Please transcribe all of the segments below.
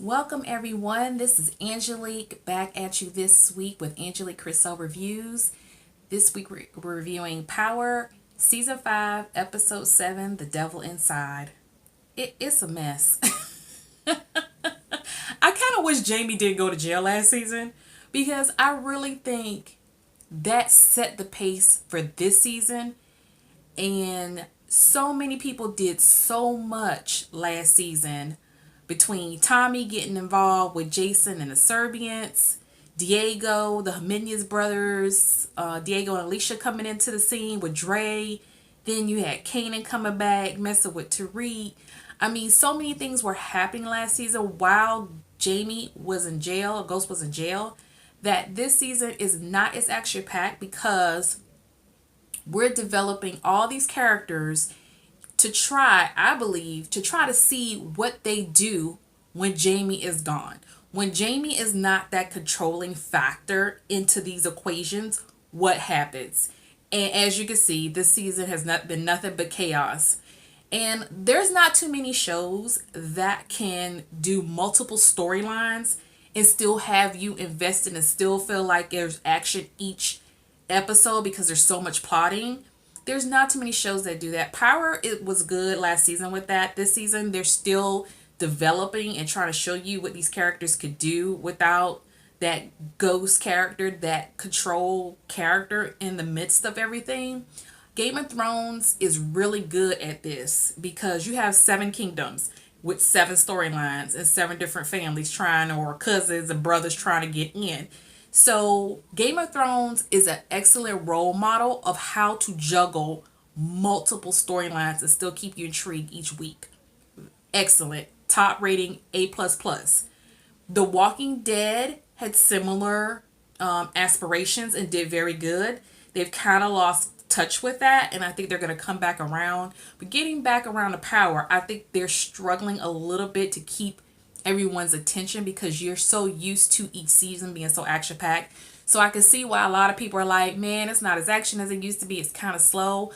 Welcome everyone. This is Angelique back at you this week with Angelique Criselle reviews. This week we're reviewing Power Season 5, Episode 7, The Devil Inside. It's a mess. I kind of wish Jamie didn't go to jail last season because I really think that set the pace for this season. And so many people did so much last season between Tommy getting involved with Jason and the Serbians, Diego, the Jimenez brothers, Diego and Alicia coming into the scene with Dre. Then you had Kanan coming back, messing with Tariq. I mean, so many things were happening last season while Jamie was in jail, Ghost was in jail, that this season is not as action packed because we're developing all these characters to try, I believe, to try to see what they do when Jamie is gone. When Jamie is not that controlling factor into these equations, what happens? And as you can see, this season has not been nothing but chaos. And there's not too many shows that can do multiple storylines and still have you invested and still feel like there's action each episode because there's so much plotting. There's not too many shows that do that. Power, it was good last season with that. This season, they're still developing and trying to show you what these characters could do without that ghost character, that control character in the midst of everything. Game of Thrones is really good at this because you have 7 kingdoms with 7 storylines and 7 different families trying, or cousins and brothers trying to get in. So Game of Thrones is an excellent role model of how to juggle multiple storylines and still keep you intrigued each week. Excellent. Top rating A++. The Walking Dead had similar aspirations and did very good. They've kind of lost touch with that, and I think they're going to come back around. But getting back around to Power, I think they're struggling a little bit to keep everyone's attention because you're so used to each season being so action packed. So I can see why a lot of people are like, man, it's not as action as it used to be. It's kind of slow.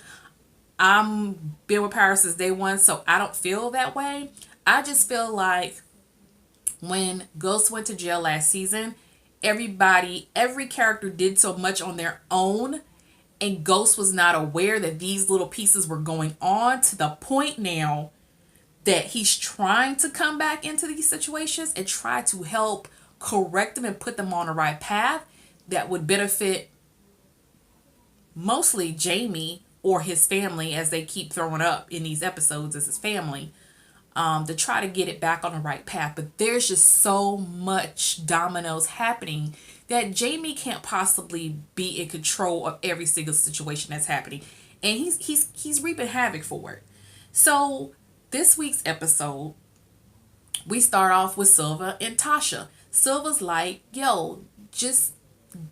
I'm been with Power since day one, so I don't feel that way. I just feel like when Ghost went to jail last season, every character did so much on their own, and Ghost was not aware that these little pieces were going on to the point now that he's trying to come back into these situations and try to help correct them and put them on the right path that would benefit mostly Jamie or his family, as they keep throwing up in these episodes as his family, to try to get it back on the right path. But there's just so much dominoes happening that Jamie can't possibly be in control of every single situation that's happening, and he's reaping havoc for it. So this week's episode, we start off with Silva and Tasha. Silva's like, yo, just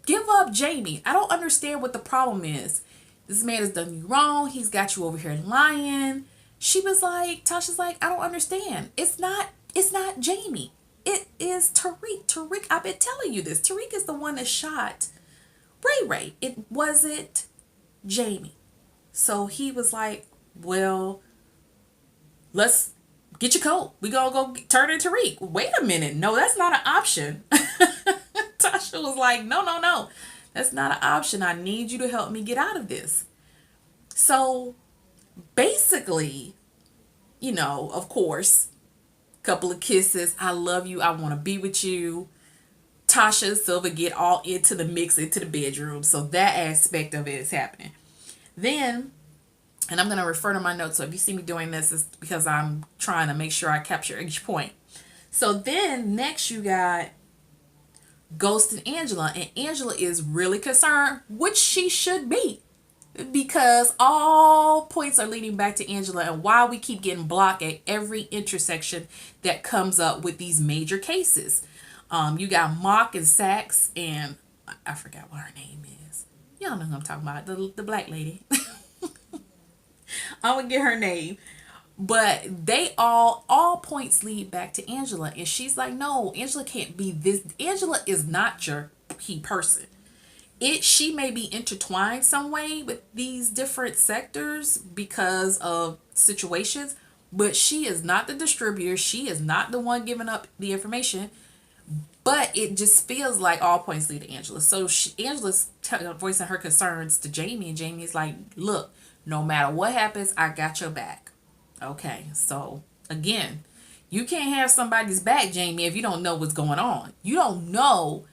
give up Jamie. I don't understand what the problem is. This man has done you wrong. He's got you over here lying. She was like, Tasha's like, I don't understand. It's not Jamie. It is Tariq. Tariq, I've been telling you this. Tariq is the one that shot Ray Ray. It wasn't Jamie. So he was like, well, let's get your coat. We gonna go turn it to Tariq. Wait a minute. No, that's not an option. Tasha was like, no. That's not an option. I need you to help me get out of this. So basically, of course, couple of kisses. I love you. I want to be with you. Tasha and Silva get all into the mix, into the bedroom. So that aspect of it is happening. Then, and I'm going to refer to my notes. So if you see me doing this, it's because I'm trying to make sure I capture each point. So then next you got Ghost and Angela. And Angela is really concerned, which she should be, because all points are leading back to Angela and why we keep getting blocked at every intersection that comes up with these major cases. You got Mock and Sax, and I forgot what her name is. Y'all know who I'm talking about, the black lady. I'm gonna get her name. But they all points lead back to Angela, and she's like, no, Angela can't be this. Angela is not your key person. She may be intertwined some way with these different sectors because of situations, But she is not the distributor. She is not the one giving up the information. But it just feels like all points lead to Angela. So Angela's voicing her concerns to Jamie, and Jamie's like, look, no matter what happens, I got your back. Okay, so again, you can't have somebody's back, Jamie, if you don't know what's going on. You don't know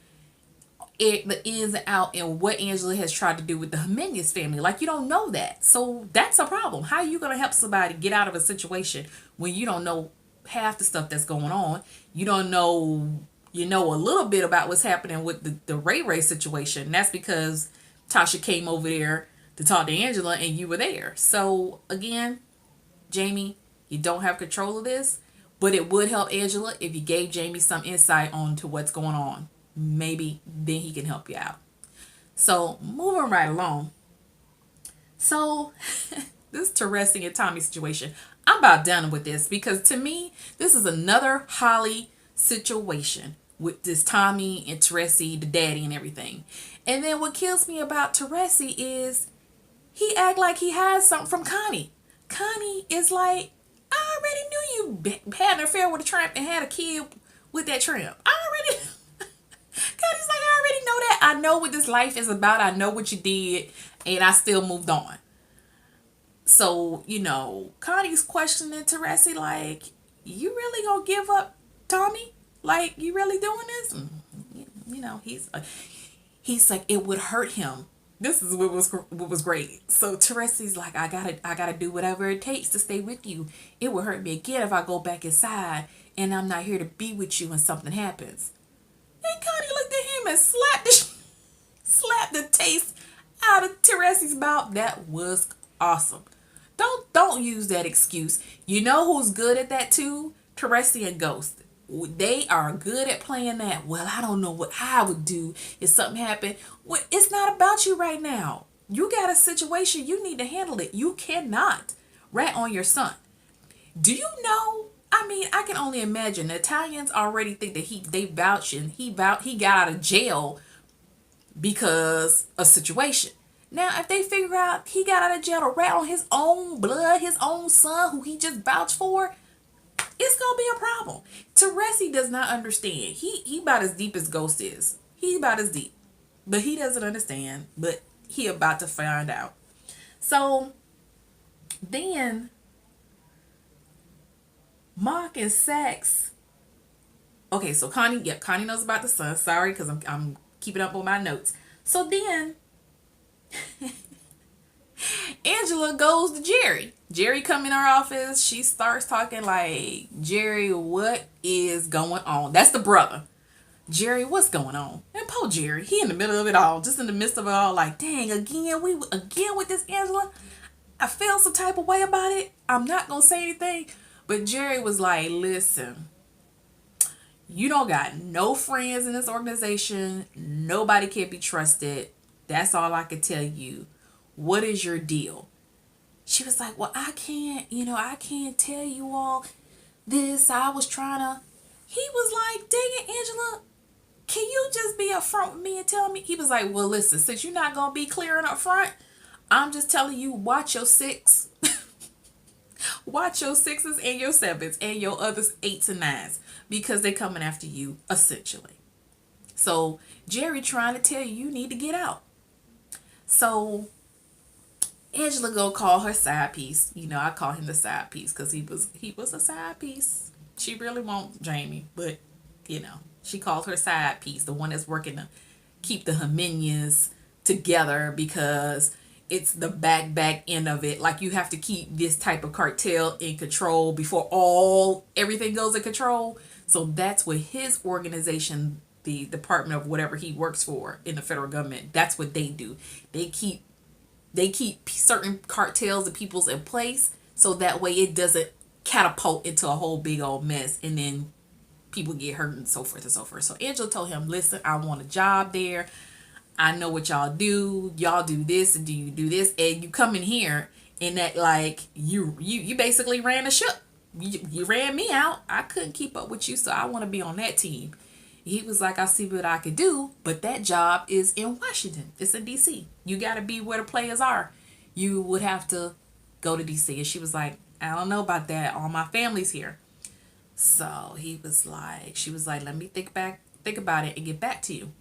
the ins and out and what Angela has tried to do with the Jimenez family. Like, you don't know that. So that's a problem. How are you going to help somebody get out of a situation when you don't know half the stuff that's going on? You don't know, you know, a little bit about what's happening with the Ray Ray situation. And that's because Tasha came over there to talk to Angela and you were there. So again, Jamie, you don't have control of this, but it would help Angela if you gave Jamie some insight onto what's going on. Maybe then he can help you out. So moving right along. So this Teresi and Tommy situation, I'm about done with this because to me, this is another Holly situation with this Tommy and Teresi, the daddy and everything. And then what kills me about Teresi is he act like he has something from Connie. Connie is like, I already knew you had an affair with a tramp and had a kid with that tramp. I already... Connie's like, I already know that. I know what this life is about. I know what you did. And I still moved on. So, you know, Connie's questioning Teresi like, you really gonna give up Tommy? Like, you really doing this? And, you know, he's like, it would hurt him. This is what was great. So Teresi's like, I gotta do whatever it takes to stay with you. It would hurt me again if I go back inside and I'm not here to be with you when something happens. And Connie looked at him and slapped the taste out of Teresi's mouth. That was awesome. Don't use that excuse. You know who's good at that too? Teresi and Ghost. They are good at playing that. Well, I don't know what I would do if something happened. Well, it's not about you right now. You got a situation. You need to handle it. You cannot rat on your son. Do you know? I mean, I can only imagine. The Italians already think that they vouching. He got out of jail because of situation. Now, if they figure out he got out of jail to rat on his own blood, his own son, who he just vouched for, it's gonna be a problem. Teresi does not understand. He about as deep as Ghost is. He about as deep, but he doesn't understand. But he about to find out. So then Mark and Sax. Okay, so Connie knows about the son. Sorry, because I'm keeping up on my notes. So then Angela goes to Jerry. Jerry come in her office. She starts talking like, Jerry, what is going on? That's the brother. Jerry, what's going on? And poor Jerry, he in the middle of it all, just in the midst of it all, like, dang, again with this Angela. I feel some type of way about it. I'm not gonna say anything. But Jerry was like, listen, you don't got no friends in this organization. Nobody can be trusted. That's all I can tell you. What is your deal? She was like, well, I can't tell you all this. I was trying to. He was like, dang it, Angela, can you just be upfront with me and tell me? He was like, well, listen, since you're not going to be clear and upfront, I'm just telling you, watch your six. Watch your sixes and your sevens and your other eights and nines because they're coming after you, essentially. So Jerry trying to tell you need to get out. So Angela go call her side piece. You know, I call him the side piece because he was a side piece. She really won't Jamie, but you know, she called her side piece, the one that's working to keep the Jimenez together because it's the back end of it. Like, you have to keep this type of cartel in control before everything goes in control. So that's what his organization, the department of whatever he works for in the federal government, that's what they do. They keep certain cartels and peoples in place so that way it doesn't catapult into a whole big old mess and then people get hurt and so forth and so forth. So Angela told him, listen, I want a job there. I know what y'all do. Y'all do this and do you do this, and you come in here and that like you basically ran the ship. You ran me out. I couldn't keep up with you, so I want to be on that team. He was like, I see what I could do, but that job is in Washington. It's in DC. You got to be where the players are. You would have to go to DC. And she was like, I don't know about that. All my family's here. So she was like, let me think about it and get back to you.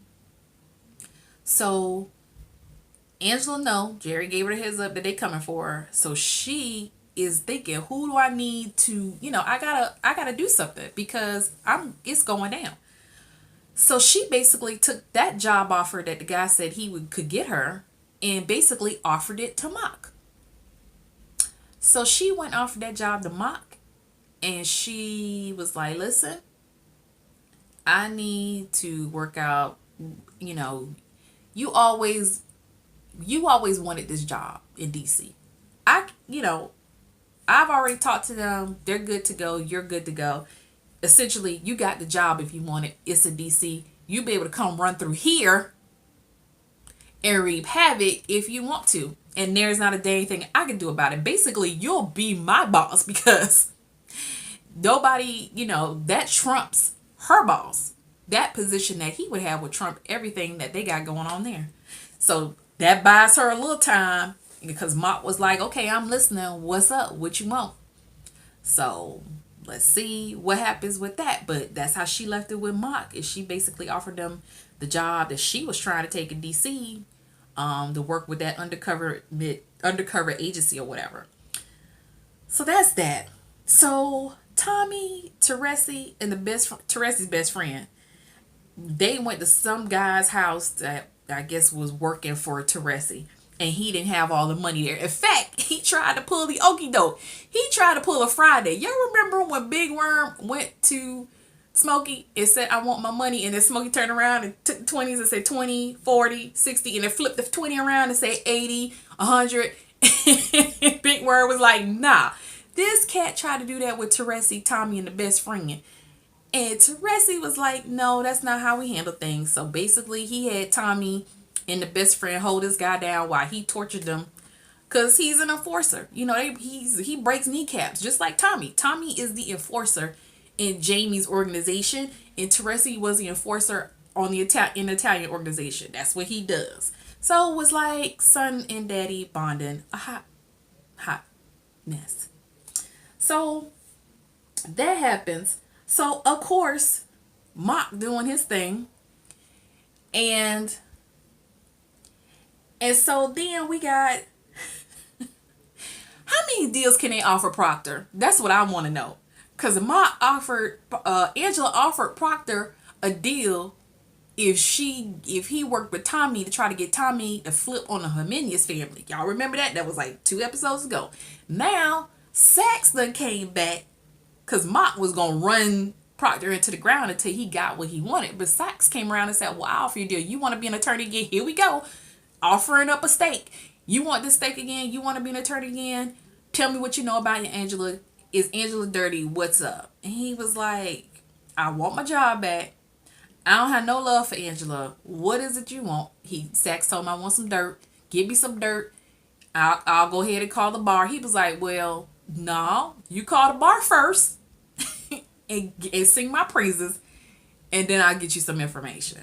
So Angela, no, Jerry gave her the heads up that they coming for her. So she is thinking, who do I need to, I gotta do something because it's going down. So she basically took that job offer that the guy said could get her and basically offered it to Mock. So she went offered that job to Mock and she was like, listen, I need to work out, you know, you always wanted this job in DC. I've already talked to them. They're good to go. You're good to go. Essentially, you got the job if you want it. It's in DC. You be able to come run through here and reap havoc if you want to. And there's not a dang thing I can do about it. Basically, you'll be my boss because nobody, that trumps her boss. That position that he would have would trump everything that they got going on there. So that buys her a little time because Mock was like, okay, I'm listening. What's up? What you want? So let's see what happens with that. But that's how she left it with Mock. Is she basically offered them the job that she was trying to take in DC, to work with that undercover agency or whatever. So that's that. So Tommy, Teresi, and Teresi's best friend, they went to some guy's house that I guess was working for Teresi. And he didn't have all the money there. In fact, he tried to pull the okie doke. He tried to pull a Friday. Y'all remember when Big Worm went to Smokey and said, I want my money. And then Smokey turned around and took the 20s and said 20, 40, 60. And then flipped the 20 around and said 80, 100. Big Worm was like, nah. This cat tried to do that with Teresi, Tommy, and the best friend. And Teresi was like, no, that's not how we handle things. So basically, he had Tommy and the best friend hold this guy down while he tortured them. Because he's an enforcer. He breaks kneecaps, just like Tommy. Tommy is the enforcer in Jamie's organization. And Teresi was the enforcer on the Italian organization. That's what he does. So it was like son and daddy bonding. A hot mess. So that happens. So, of course, Mock doing his thing. And so then we got, how many deals can they offer Proctor? That's what I want to know. Because Angela offered Proctor a deal if he worked with Tommy to try to get Tommy to flip on the Jimenez family. Y'all remember that? That was like 2 episodes ago. Now, Saxton came back because Mock was going to run Proctor into the ground until he got what he wanted. But Sax came around and said, well, I'll offer you a deal. You want to be an attorney again? Here we go. Offering up a stake. You want this stake again? You want to be an attorney again? Tell me what you know about your Angela. Is Angela dirty? What's up? And he was like, I want my job back. I don't have no love for Angela. What is it you want? Sax told him, I want some dirt. Give me some dirt. I'll go ahead and call the bar. He was like, well, no, you call the bar first and sing my praises, and then I'll get you some information.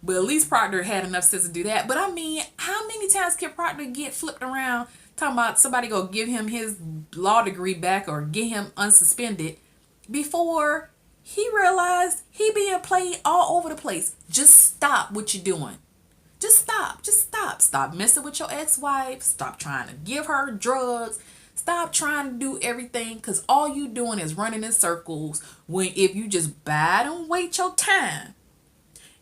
But at least Proctor had enough sense to do that. But I mean, how many times can Proctor get flipped around talking about somebody go give him his law degree back or get him unsuspended before he realized he being played all over the place? Just stop what you're doing. Just stop. Just stop. Stop messing with your ex-wife. Stop trying to give her drugs. Stop trying to do everything, because all you doing is running in circles, when if you just bide and wait your time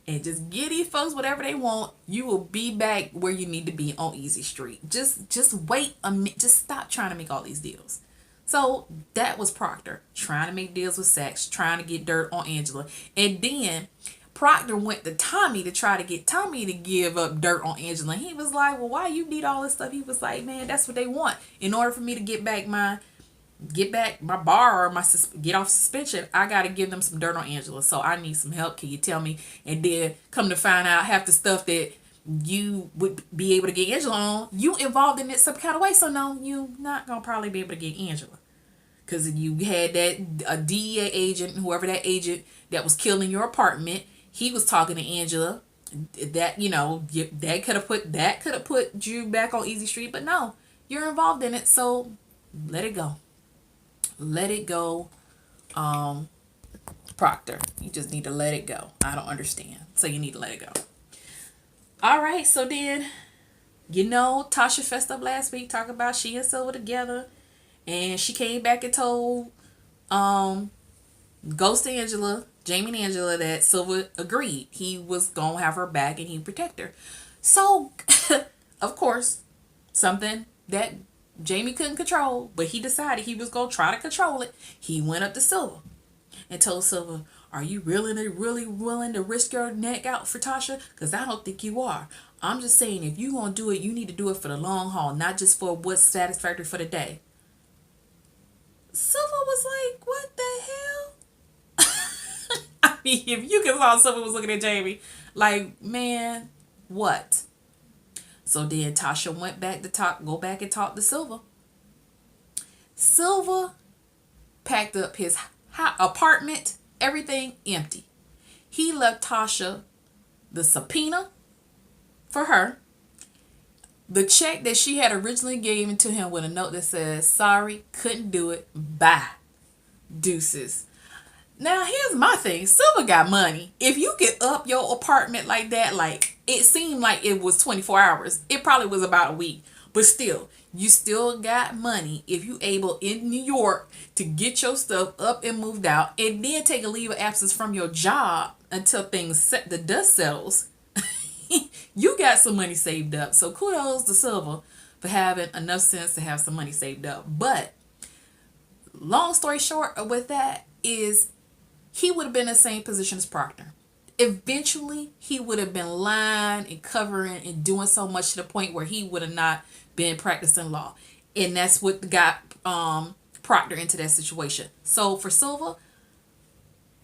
and just give these folks whatever they want, you will be back where you need to be on Easy Street. Just wait a minute. Just stop trying to make all these deals. So that was Proctor trying to make deals with Sax, trying to get dirt on Angela. And then Proctor went to Tommy to try to get Tommy to give up dirt on Angela. He was like, well, why you need all this stuff? He was like, man, that's what they want. In order for me to get back my bar or get off suspension, I got to give them some dirt on Angela. So I need some help. Can you tell me? And then come to find out, half the stuff that you would be able to get Angela on, you involved in it some kind of way. So no, you not going to probably be able to get Angela. Because you had a DEA agent, whoever that agent that was killed in your apartment, he was talking to Angela. That, that could have put you back on Easy Street. But no, you're involved in it. So let it go. Let it go, Proctor. You just need to let it go. I don't understand. So you need to let it go. All right. So then, Tasha fessed up last week talking about she and Silver together. And she came back and told um Ghost Angela, Jamie and Angela, that Silver agreed he was going to have her back and he'd protect her. So, of course, something that Jamie couldn't control, but he decided he was going to try to control it. He went up to Silver and told Silver, are you really willing to risk your neck out for Tasha? Because I don't think you are. I'm just saying, if you're going to do it, you need to do it for the long haul, not just for what's satisfactory for the day. Silver was like, what the hell? I mean, if you can saw someone was looking at Jamie, like, man, what? So then Tasha went back to go back and talk to Silver. Silver packed up his apartment, everything empty. He left Tasha the subpoena for her, the check that she had originally given to him with a note that says, sorry, couldn't do it, bye, deuces. Now, here's my thing. Silver got money. If you get up your apartment like that, like, it seemed like it was 24 hours. It probably was about a week. But still, you still got money if you able in New York to get your stuff up and moved out and then take a leave of absence from your job until the dust settles. You got some money saved up. So kudos to Silver for having enough sense to have some money saved up. But long story short with that is, he would have been in the same position as Proctor. Eventually, he would have been lying and covering and doing so much to the point where he would have not been practicing law. And that's what got Proctor into that situation. So for Silver,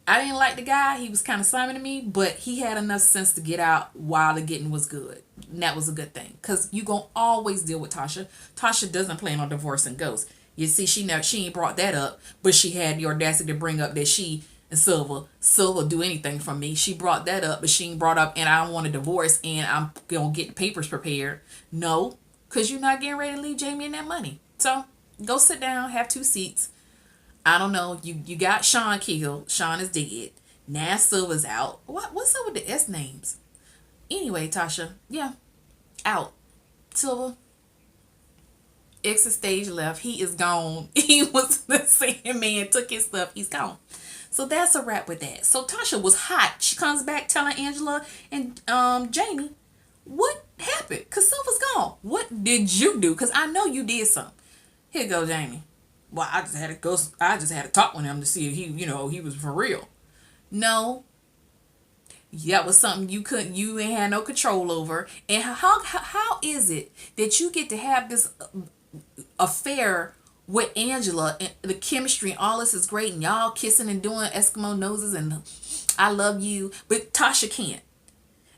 I didn't like the guy. He was kind of slimy to me, but he had enough sense to get out while the getting was good. And that was a good thing. Because you're going to always deal with Tasha. Tasha doesn't plan on divorcing Ghost. You see, she ain't brought that up, but she had the audacity to bring up that she and Silver do anything from me. She brought that up, but she ain't brought up, and I want a divorce, and I'm going to get the papers prepared. No, because you're not getting ready to leave Jamie and that money. So, go sit down, have 2 seats. I don't know. You got Sean killed. Sean is dead. Now Silver's out. What's up with the S names? Anyway, Tasha, yeah, out. Silver, exit stage left. He is gone. He was the same man, took his stuff. He's gone. So that's a wrap with that. So Tasha was hot. She comes back telling Angela and Jamie what happened. Because Silver's gone. What did you do? Because I know you did something. Here go Jamie. Well, I just had to talk with him to see if he was for real. No. That was something you ain't had no control over. And how is it that you get to have this affair with Angela and the chemistry and all this is great and y'all kissing and doing Eskimo noses and I love you, but Tasha can't.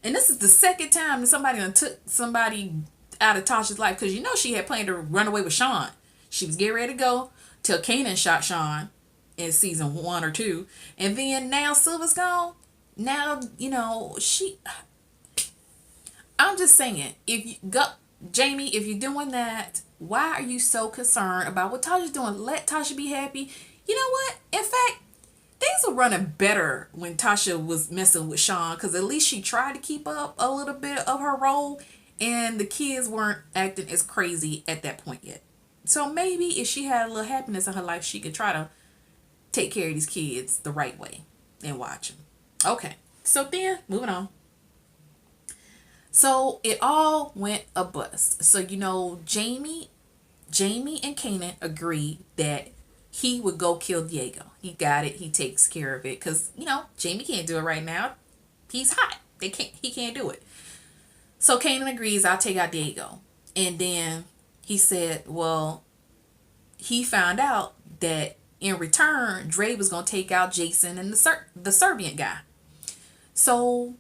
And this is the second time that somebody took somebody out of Tasha's life, because she had planned to run away with Sean. She was getting ready to go till Kanan shot Sean in season 1 or 2, and then now Silver's gone. Now I'm just saying, if you go, Jamie, if you're doing that, why are you so concerned about what Tasha's doing? Let Tasha be happy. You know what? In fact, things were running better when Tasha was messing with Sean, because at least she tried to keep up a little bit of her role, and the kids weren't acting as crazy at that point yet. So maybe if she had a little happiness in her life, she could try to take care of these kids the right way and watch them. Okay, so then moving on. So it all went a bust. So Jamie and Kanan agreed that he would go kill Diego. He got it. He takes care of it because Jamie can't do it right now. He's hot. He can't do it. So Kanan agrees. I'll take out Diego. And then he said, well, he found out that in return, Dre was gonna take out Jason and the Serbian guy. So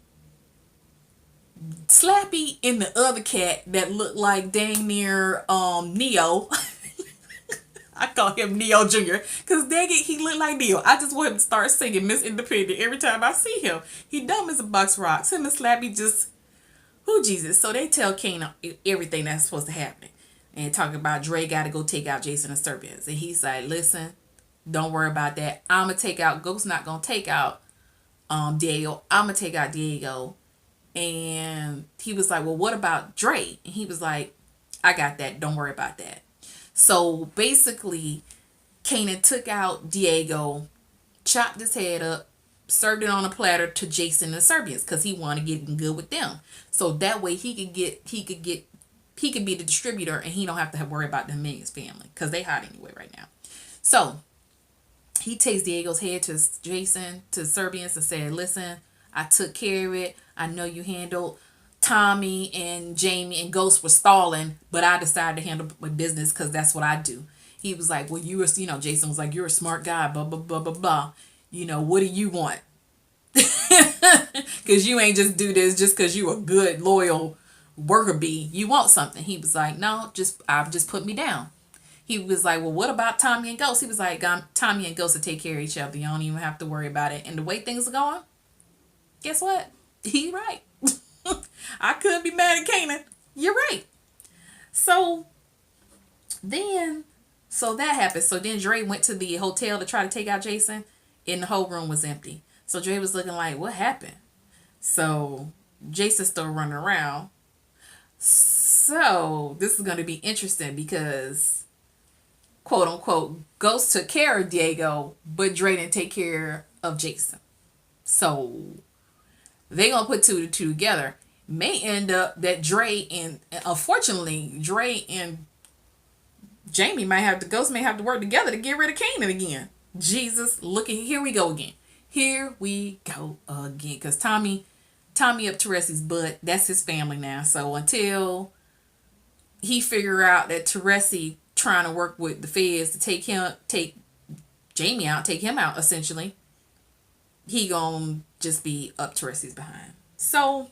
Slappy and the other cat that looked like dang near Neo. I call him Neo Jr. because dang it, he looked like Neo. I just want him to start singing Miss Independent every time I see him. He dumb as a box of rocks. Him and Slappy just, oh Jesus. So they tell Kane everything that's supposed to happen. And talking about Dre got to go take out Jason and Serbians. And he's like, listen, Don't worry about that. I'm gonna take out Ghost. Not gonna take out Diego. I'm gonna take out Diego. And he was like, well, what about Dre? And he was like, I got that. Don't worry about that. So basically, Kanan took out Diego, chopped his head up, served it on a platter to Jason and the Serbians because he wanted to get in good with them. So that way he could be the distributor and he don't have to worry about the Minions family because they hot anyway right now. So he takes Diego's head to Jason, to Serbians, and said, listen, I took care of it. I know you handled Tommy and Jamie and Ghost were stalling, but I decided to handle my business because that's what I do. He was like, well, Jason was like, you're a smart guy, blah, blah, blah, blah, blah. What do you want? Because you ain't just do this just because you a good, loyal worker bee. You want something. He was like, no, I've just put me down. He was like, well, what about Tommy and Ghost? He was like, Tommy and Ghost will take care of each other. You don't even have to worry about it. And the way things are going, guess what? He right. I couldn't be mad at Kanan. You're right. So that happened. So then Dre went to the hotel to try to take out Jason, and the whole room was empty. So Dre was looking like, what happened? So Jason's still running around. So this is going to be interesting because, quote unquote, Ghost took care of Diego, but Dre didn't take care of Jason. So they gonna put two to two together. May end up that unfortunately, Dre and Jamie Ghost may have to work together to get rid of Kanan again. Jesus, here we go again. Here we go again. Because Tommy up Teresa's butt, that's his family now. So until he figure out that Teresi trying to work with the feds to take Jamie out, take him out essentially, he gonna just be up Teresi's behind. So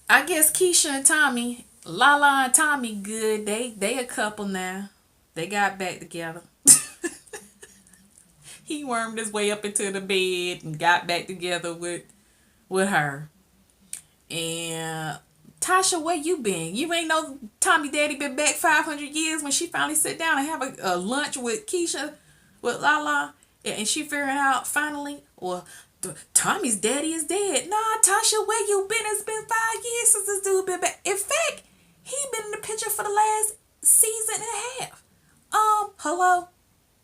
I guess Keisha and Tommy, Lala and Tommy, good. They a couple now. They got back together. He wormed his way up into the bed and got back together with her. And Tasha, where you been? You ain't know Tommy daddy been back 500 years when she finally sit down and have a lunch with Keisha, with Lala, and she figuring out finally, well, Tommy's daddy is dead. Nah, Tasha, where you been? It's been 5 years since this dude been back. In fact, he been in the picture for the last season and a half. Hello,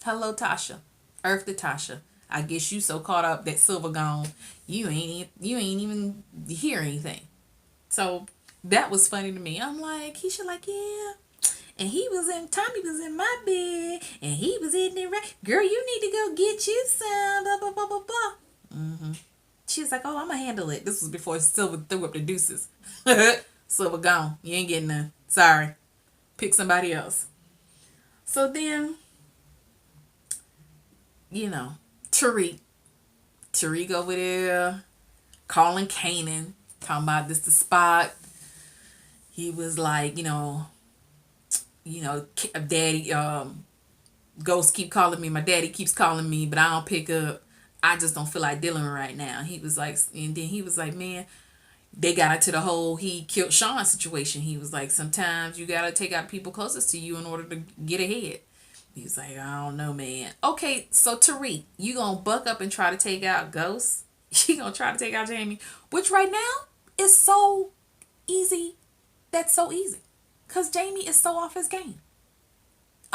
Tasha. Earth to Tasha. I guess you so caught up that Silver gone, you ain't even hear anything. So that was funny to me. I'm like, Keisha, like, yeah. And Tommy was in my bed, and he was in there, right? Girl, you need to go get you some, blah, blah, blah, blah, blah. Mm-hmm. She was like, oh, I'm going to handle it. This was before Silver threw up the deuces. Silver gone. You ain't getting none. Sorry. Pick somebody else. So then, Tariq over there calling Kanan, talking about this the spot. He was like, daddy, Ghost keep calling me. My daddy keeps calling me, but I don't pick up. I just don't feel like dealing with right now. He was like, and then he was like, man, they got into the whole he killed Sean situation. He was like, sometimes you got to take out people closest to you in order to get ahead. He was like, I don't know, man. Okay, so Tariq, you gonna buck up and try to take out Ghost? You gonna try to take out Jamie? Which right now is so easy. That's so easy. Because Jamie is so off his game.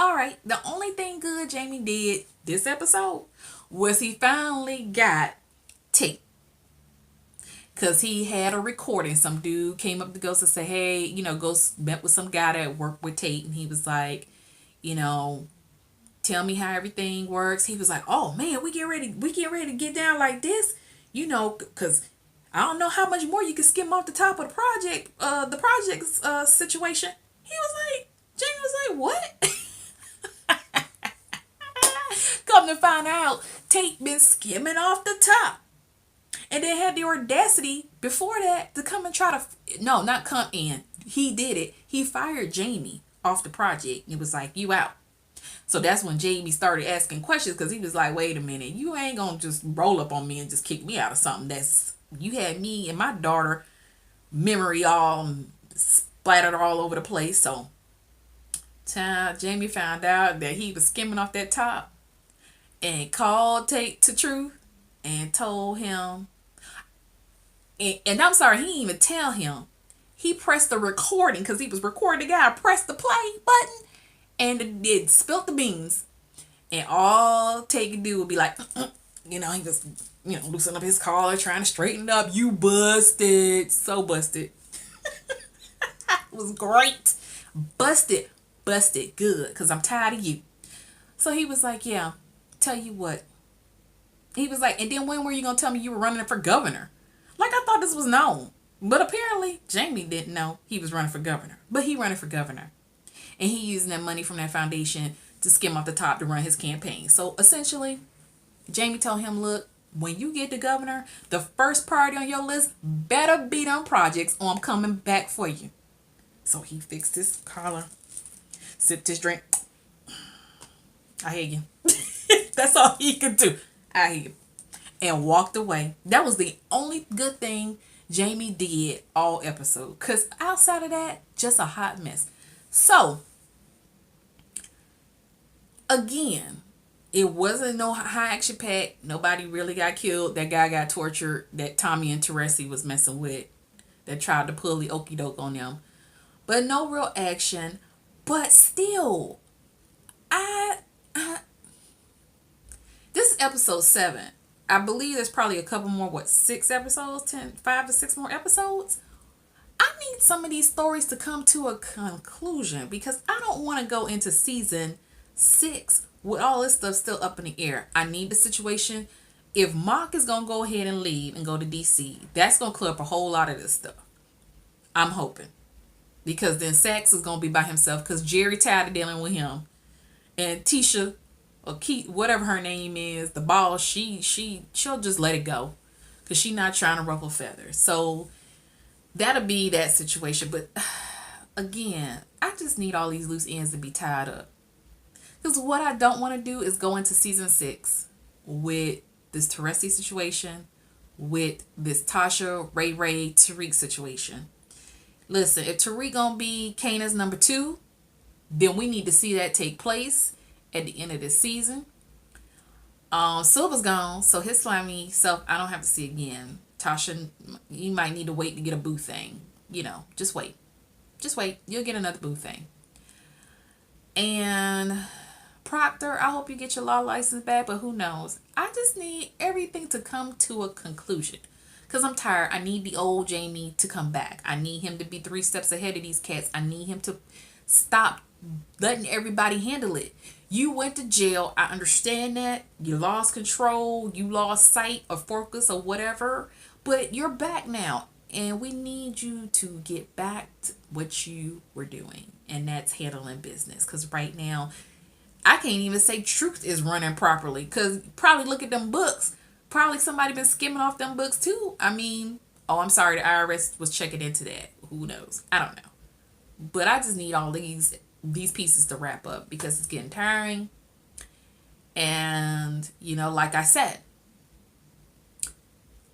Alright, the only thing good Jamie did this episode was he finally got tape. Because he had a recording. Some dude came up to Ghost and said, hey, Ghost met with some guy that worked with Tate. And he was like, tell me how everything works. He was like, oh man, we get ready to get down like this, because I don't know how much more you can skim off the top of the project's situation. He was like, Jamie was like, what? Come to find out, Tate been skimming off the top. And then had the audacity before that to come and try to, no, not come in. He did it. He fired Jamie off the project. It was like, you out. So that's when Jamie started asking questions because he was like, wait a minute, you ain't going to just roll up on me and just kick me out of something you had me and my daughter memory all splattered all over the place. So Child, Jamie found out that he was skimming off that top and called Tate to truth and told him. And I'm sorry, he didn't even tell him. He pressed the recording because he was recording the guy. Pressed the play button and it spilt the beans. And all Tate could do would be like, he was, loosening up his collar, trying to straighten it up. You busted. So busted. It was great. Busted. Busted good because I'm tired of you. So he was like, yeah, tell you what. He was like, and then when were you going to tell me you were running for governor? Like, I thought this was known. But apparently, Jamie didn't know he was running for governor. But he running for governor. And he using that money from that foundation to skim off the top to run his campaign. So essentially, Jamie told him, look, when you get the governor, the first priority on your list better be them projects or I'm coming back for you. So he fixed his collar, sipped his drink. I hear you. That's all he could do. I hear you. And walked away. That was the only good thing Jamie did all episode. Because outside of that, just a hot mess. So, again, it wasn't no high action pack. Nobody really got killed. That guy got tortured. That Tommy and Teresi was messing with. That tried to pull the okie doke on them. But no real action. But still, this is episode 7. I believe there's probably a couple more, 6 episodes? 5 to 6 more episodes? I need some of these stories to come to a conclusion because I don't want to go into season 6 with all this stuff still up in the air. I need the situation. If Mock is going to go ahead and leave and go to DC, that's going to clear up a whole lot of this stuff. I'm hoping. Because then Sax is going to be by himself because Jerry tired of dealing with him. And Tisha, or Keith, whatever her name is, the boss, she'll just let it go. Because she's not trying to ruffle feathers. So that'll be that situation. But again, I just need all these loose ends to be tied up. Because what I don't want to do is go into season 6 with this Teresi situation, with this Tasha, Ray, Tariq situation. Listen, if Tariq gonna be Kana's number 2, then we need to see that take place at the end of this season. Silver's gone, so his slimy self I don't have to see again. Tasha, you might need to wait to get a boo thing. Just wait. Just wait. You'll get another boo thing. And Proctor, I hope you get your law license back, but who knows? I just need everything to come to a conclusion. Because I'm tired. I need the old Jamie to come back. I need him to be 3 steps ahead of these cats. I need him to stop letting everybody handle it. You went to jail. I understand that. You lost control. You lost sight or focus or whatever. But you're back now. And we need you to get back to what you were doing. And that's handling business. Because right now, I can't even say truth is running properly. Because probably look at them books. Probably somebody been skimming off them books too. I mean, I'm sorry, the IRS was checking into that. Who knows? I don't know. But I just need all these pieces to wrap up because it's getting tiring. And, like I said,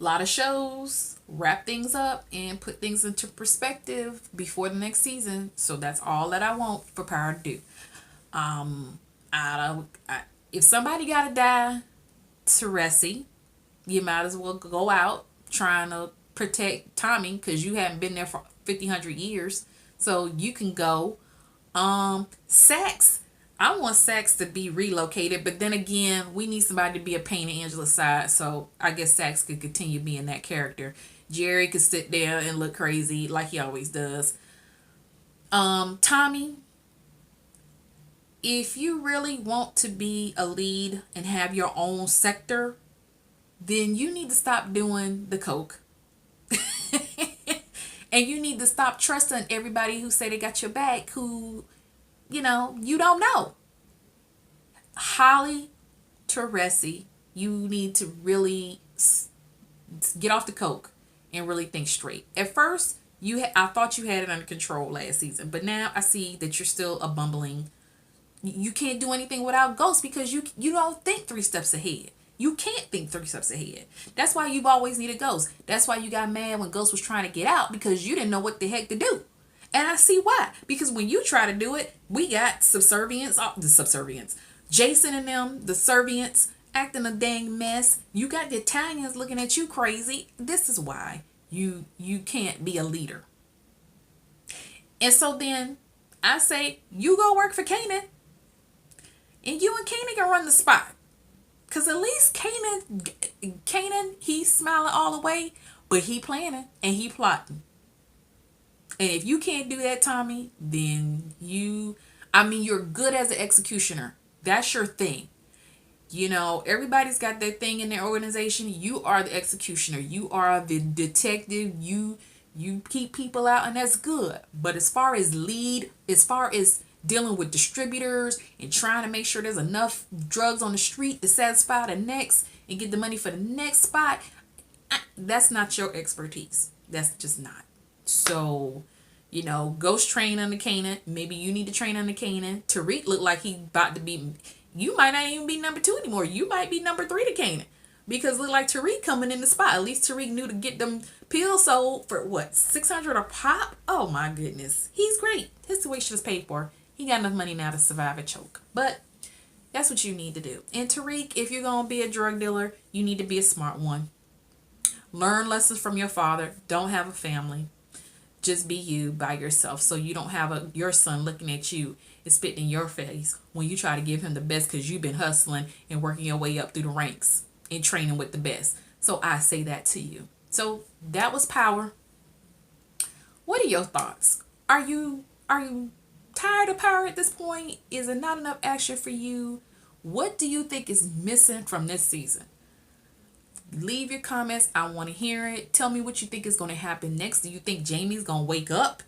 a lot of shows wrap things up and put things into perspective before the next season. So that's all that I want for Power to do. If somebody gotta die, Teresi, you might as well go out trying to protect Tommy because you haven't been there for 100 years. So you can go. Sax, I want Sax to be relocated, but then again, we need somebody to be a pain in Angela's side. So I guess Sax could continue being that character. Jerry could sit there and look crazy like he always does. Tommy, if you really want to be a lead and have your own sector, then you need to stop doing the coke. And you need to stop trusting everybody who say they got your back who, you don't know. Holly, Teresi, you need to really get off the coke and really think straight. At first, I thought you had it under control last season, but now I see that you're still a bumbling. You can't do anything without Ghost because you don't think 3 steps ahead. You can't think 3 steps ahead. That's why you've always needed Ghost. That's why you got mad when Ghost was trying to get out because you didn't know what the heck to do. And I see why. Because when you try to do it, we got the subservience. Jason and them, the servants, acting a dang mess. You got the Italians looking at you crazy. This is why you can't be a leader. And so then I say, you go work for Kanan, and you and Kanan can run the spot. Cause at least Kanan, he's smiling all the way, but he planning and he plotting. And if you can't do that, Tommy, then you're good as an executioner. That's your thing. Everybody's got their thing in their organization. You are the executioner. You are the detective. You keep people out, and that's good. But as far as dealing with distributors and trying to make sure there's enough drugs on the street to satisfy the next and get the money for the next spot, that's not your expertise. That's just not. So, Ghost train under Kanan. Maybe you need to train under Kanan. Tariq looked like he about to be. You might not even be number 2 anymore. You might be number 3 to Kanan. Because look like Tariq coming in the spot. At least Tariq knew to get them pills sold for what, $600 a pop? Oh my goodness. He's great. His tuition is paid for. He got enough money now to survive a choke. But that's what you need to do. And Tariq, if you're going to be a drug dealer, you need to be a smart one. Learn lessons from your father. Don't have a family. Just be you by yourself, so you don't have your son looking at you and spitting in your face when you try to give him the best, because you've been hustling and working your way up through the ranks and training with the best. So I say that to you. So that was Power. What are your thoughts? Are you tired of Power at this point? Is it not enough action for you? What do you think is missing from this season? Leave your comments. I want to hear it. Tell me what you think is going to happen next. Do you think Jamie's going to wake up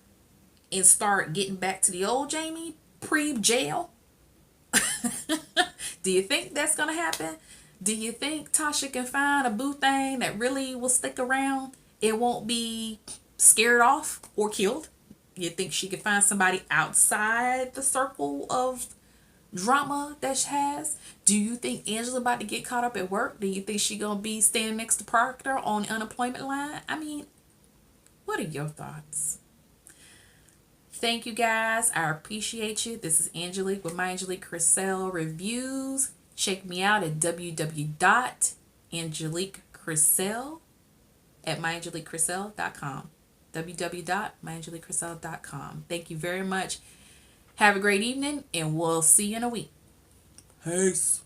and start getting back to the old Jamie pre-jail? Do you think that's going to happen? Do you think Tasha can find a boo thing that really will stick around? It won't be scared off or killed? You think she could find somebody outside the circle of drama that she has? Do you think Angela's about to get caught up at work? Do you think she gonna be standing next to Proctor on the unemployment line? I mean, what are your thoughts? Thank you guys. I appreciate you. This is Angelique with my Angelique Criselle reviews. Check me out at www.angeliquecriselle at myangeliquecriselle.com. www.myangeliquecriselle.com. Thank you very much. Have a great evening, and we'll see you in a week. Peace.